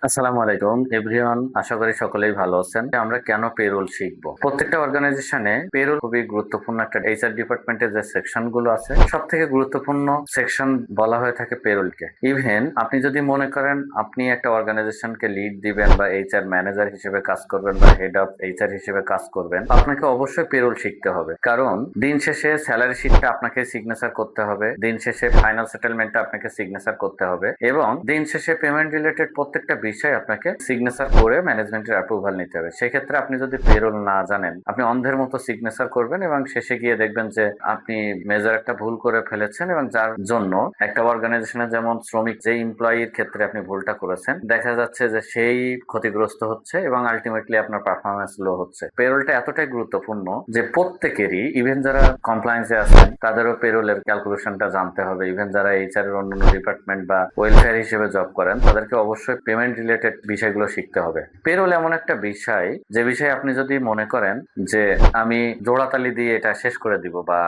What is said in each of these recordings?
আসসালামু আলাইকুম এভরিওয়ান, আশা করি সকলেই ভালো আছেন। আমরা কেন পেরোল শিখবো? প্রত্যেকটা অর্গানাইজেশনে পেরোল খুবই গুরুত্বপূর্ণ একটা এইচআর ডিপার্টমেন্টের যে সেকশন গুলো আছে সব থেকে গুরুত্বপূর্ণ সেকশন বলা হয়ে থাকে পেরোলকে। ইভেন আপনি যদি মনে করেন আপনি একটা অর্গানাইজেশনকে লিড দিবেন বা এইচআর ম্যানেজার হিসেবে কাজ করবেন বা হেড অফ এইচআর হিসেবে কাজ করবেন, আপনাকে অবশ্যই পেরোল শিখতে হবে। কারণ দিন শেষে স্যালারি শিটটা আপনাকে সিগনেচার করতে হবে, দিন শেষে ফাইনাল সেটেলমেন্টটা আপনাকে সিগনেচার করতে হবে এবং দিন শেষে পেমেন্ট রিলেটেড প্রত্যেকটা বিষয় আপনাকে সিগনেচার করে ম্যানেজমেন্টের অ্যাপ্রুভাল নিতে হবে। সেক্ষেত্রে আপনি যদি পেরোল না জানেন, আপনি অন্ধের মতো সিগনেচার করবেন এবং শেষে গিয়ে দেখবেন যে আপনি মেজর একটা ভুল করে ফেলেছেন এবং যার জন্য একটা অর্গানাইজেশনের যেমন শ্রমিক যে এমপ্লয়ির ক্ষেত্রে আপনি ভুলটা করেছেন, দেখা যাচ্ছে যে সেই ক্ষতিগ্রস্ত হচ্ছে এবং আলটিমেটলি আপনার পারফরমেন্স লো হচ্ছে। পেরোলটা এতটাই গুরুত্বপূর্ণ যে প্রত্যেকেরই, ইভেন যারা কমপ্লায়েন্সে আছেন তাদেরও পেরোলের ক্যালকুলেশনটা জানতে হবে। ইভেন যারা এইচআর এর অন্যান্য ডিপার্টমেন্ট বা ওয়েলফেয়ার হিসেবে জব করেন তাদেরকে অবশ্যই পেমেন্ট রিলেটেড বিষয়গুলো শিখতে হবে। পেরোল এমন একটা বিষয় যে বিষয়ে আপনি যদি মনে করেন যে আমি জোড়াতালি দিয়ে এটা শেষ করে দিব বা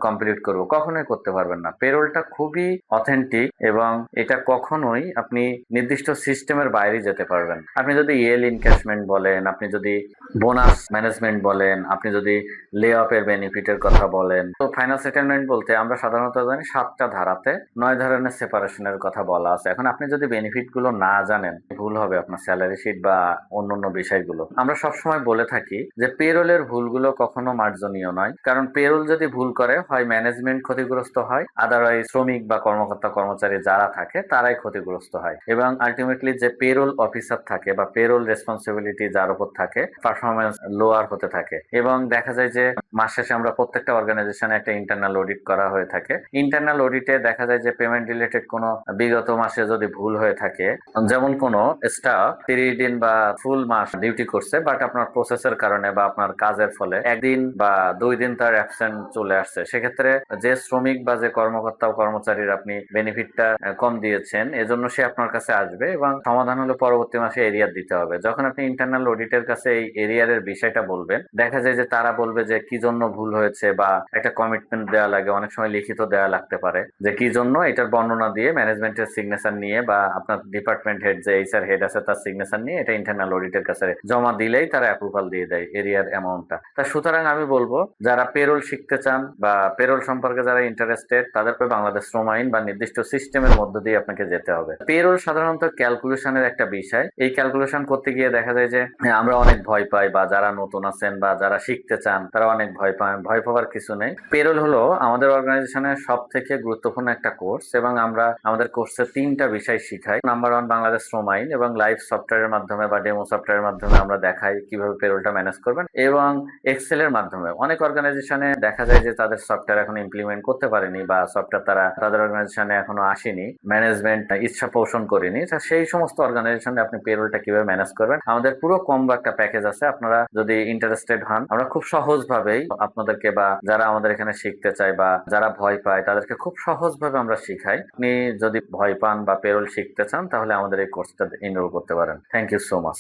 কমপ্লিট করব, কখনোই করতে পারবেন না। পেরোলটা খুবই অথেন্টিক এবং এটা কখনোই আপনি নির্দিষ্ট সিস্টেমের বাইরে যেতে পারবেন। আপনি যদি ইয়েল ইনক্যাশমেন্ট বলেন, আপনি যদি বোনাস ম্যানেজমেন্ট বলেন, আপনি যদি লে অফের বেনিফিটের কথা বলেন, তো ফাইনাল সেটেলমেন্ট বলতে আমরা সাধারণত জানি 7টা ধারাতে 9 ধরনের সেপারেশনের কথা বলা আছে। এখন আপনি যদি বেনিফিট গুলো না জানেন, ভুল হবে আপনার স্যালারি শিট বা অন্যান্য বিষয়গুলো। আমরা সবসময় বলে থাকি যে পেরোলের ভুলগুলো কখনো মার্জনীয় নয়, কারণ পেরোল যদি ভুল করে হয় ম্যানেজমেন্ট ক্ষতিগ্রস্ত হয়, আদারওয়াইজ শ্রমিক বা কর্মকর্তা কর্মচারী যারা থাকে তারাই ক্ষতিগ্রস্ত হয় এবং আলটিমেটলি যে পেরোল অফিসার থাকে বা পেরোল রেসপন্সিবিলিটি যার উপর থাকে পারফরমেন্স লোয়ার হতে থাকে এবং দেখা যায় যে মাস শেষে আমরা প্রত্যেকটা অর্গানাইজেশনে একটা ইন্টারনাল অডিট করা হয়ে থাকে। ইন্টারনাল অডিটে দেখা যায় যে পেমেন্ট রিলেটেড কোনো বিগত মাসে যদি ভুল হয়ে থাকে, যেমন কোনো স্টাফ 30 দিন বা ফুল মাস ডিউটি করছে বাট আপনার প্রসেসের কারণে বা আপনার কাজের ফলে একদিন বা 2 দিন তার অ্যাবসেন্ট চলে আসছে, সেক্ষেত্রে যে শ্রমিক বা যে কর্মকর্তা ও কর্মচারীর আপনি বেনিফিটটা কম দিয়েছেন এজন্য সে আপনার কাছে আসবে এবং সমাধান হলে পরবর্তী মাসে এরিয়ার দিতে হবে। যখন আপনি ইন্টারনাল অডিটের কাছে এই এরিয়ারের বিষয়টা বলবেন, দেখা যায় যে তারা বলবে যে কি জন্য ভুল হয়েছে বা একটা কমিটমেন্ট দেওয়া লাগে, অনেক সময় লিখিত দেওয়া লাগতে পারে যে কি জন্য, এটার বর্ণনা দিয়ে ম্যানেজমেন্টের সিগনেচার নিয়ে বা আপনার ডিপার্টমেন্ট হেড যে এইচআর হেড আছে তার সিগনেচার নিয়ে এটা ইন্টারনাল অডিটের কাছে জমা দিলেই তারা অ্যাপ্রুভাল দিয়ে দেয় এরিয়ার অ্যামাউন্টটা। তা সুতরাং আমি বলবো যারা পেরোল শিখতে চান বা পেরোল সম্পর্কে যারা ইন্টারেস্টেড তাদেরকে বাংলাদেশ শ্রম আইন বা নির্দিষ্ট সিস্টেমের মধ্য দিয়ে আপনাকে যেতে হবে। পেরোল সাধারণত ক্যালকুলেশনের একটা বিষয়। এই ক্যালকুলেশন করতে গিয়ে দেখা যায় যে আমরা অনেক ভয় পাই বা যারা নতুন আছেন বা যারা শিখতে চান তারা অনেক ভয় পান। ভয় পাওয়ার কিছু নেই। পেরোল হলো আমাদের অর্গানাইজেশনের সব থেকে গুরুত্বপূর্ণ একটা কোর্স এবং আমরা আমাদের কোর্সে 3টা বিষয় শিখাই। নাম্বার 1 বাংলাদেশ শ্রম আইন এবং লাইভ সফটওয়্যারের মাধ্যমে বা ডেমো সফটওয়্যারের মাধ্যমে আমরা দেখাই কিভাবে পেরোলটা ম্যানেজ করবেন এবং এক্সেল এর মাধ্যমে। অনেক অর্গানাইজেশনে দেখা যায় যে তাদের সফটওয়্যার এখন ইমপ্লিমেন্ট করতে পারেনি বা সফটওয়্যার তারা তাদের অর্গানাইজেশনে এখনো আসেনি, ম্যানেজমেন্ট ইচ্ছা পোষণ করেনি। সেই সমস্ত অর্গানাইজেশনে আপনি পেরোলটা কিভাবে ম্যানেজ করবেন, আমাদের পুরো কম্বো একটা প্যাকেজ আছে। আপনারা যদি ইন্টারেস্টেড হন, আমরা খুব সহজভাবেই আপনাদেরকে বা যারা আমাদের এখানে শিখতে চায় বা যারা ভয় পায় তাদেরকে খুব সহজভাবে আমরা শিখাই। আপনি যদি ভয় পান বা পেরোল শিখতে চান তাহলে আমাদের এই কোর্সটা এনরোল করতে পারেন। Thank you so much.